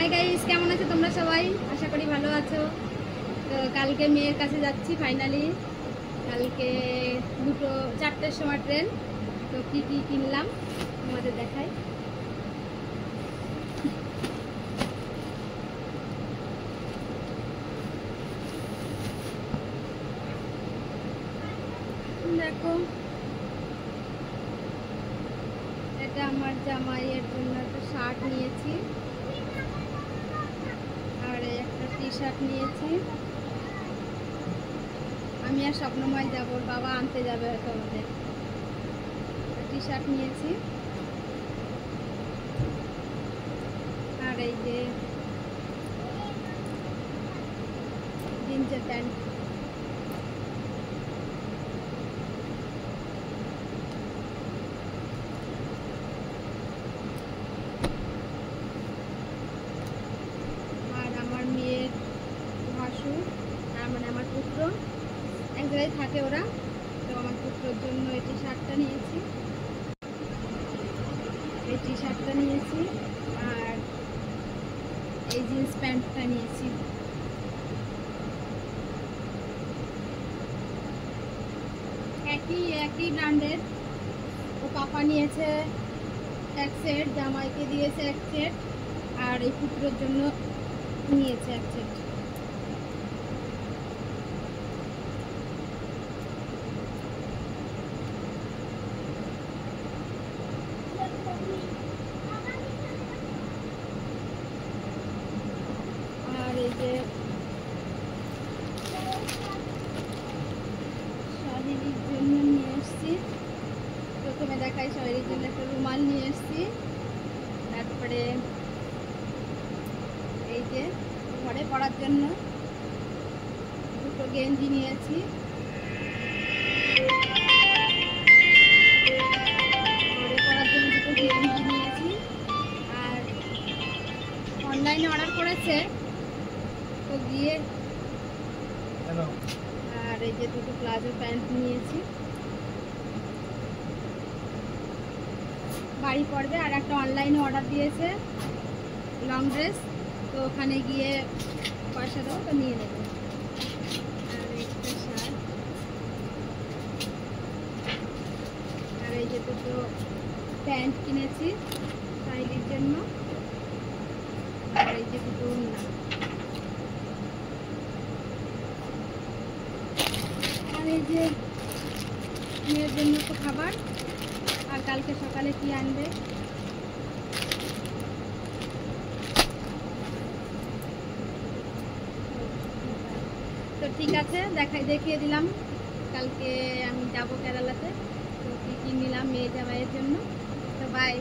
Hi guys, কেমন আছো তোমরা সবাই? আশা করি ভালো আছো। তো কালকে মেয়ের কাছে যাচ্ছি ফাইনালি। কালকে 4টের সময় ট্রেন। তো কি কি কিনলাম তোমাদের দেখাই। দেখো, এটা আমার জামাইয়ের জন্য একটা শার্ট নিয়েছি, আর একটা টি শার্ট নিয়েছি। আমি আর স্বপ্নময় যাবো, বাবা আনতে যাবে হয়তো আমাদের। টি শার্ট নিয়েছি, আর এই যে জিন্সের প্যান্ট। আর আমার মেয়ের ভাসুর, মানে আমার পুত্র, এক জায়গায় থাকে ওরা। তো আমার পুত্রের জন্য এই টি শার্টটা নিয়েছি, আর এই জিন্স প্যান্টটা নিয়েছি। একই ব্র্যান্ডের। ও পাপা নিয়েছে এক সেট, জামাইকে দিয়েছে এক সেট, আর এই পুত্রের জন্য নিয়েছে এক সেট। আর এই যে শাড়ির জন্য নিয়ে এসছি, প্রথমে দেখাই শাড়ির জন্য একটা রুমাল নিয়ে এসছি। তারপরে এই যে ঘরে পরার জন্য দুটো গেঞ্জি নিয়েছি। ঘরে পরার জন্য দুটো গেঞ্জি নিয়েছি। আর অনলাইনে অর্ডার করেছে তো গিয়ে, আর এই যে দুটো প্লাজো প্যান্ট নিয়েছি, বাড়ি পড়বে। আর একটা অনলাইনে অর্ডার দিয়েছে লং ড্রেস, তো ওখানে গিয়ে পয়সা দেবো, তো নিয়ে নেব। আর একটা শার্ট, আর এই যে দুটো প্যান্ট কিনেছি শাড়ির জন্য, আর এই যে দুটো ওড়না, আর এই যে মেয়ের জন্য তো খাবার। আর কালকে সকালে কি আনবে তো ঠিক আছে, দেখিয়ে দিলাম। কালকে আমি যাব কেরালাতে, তো কি কি নিলাম মেয়ে জামাইয়ের জন্য। তো বাই।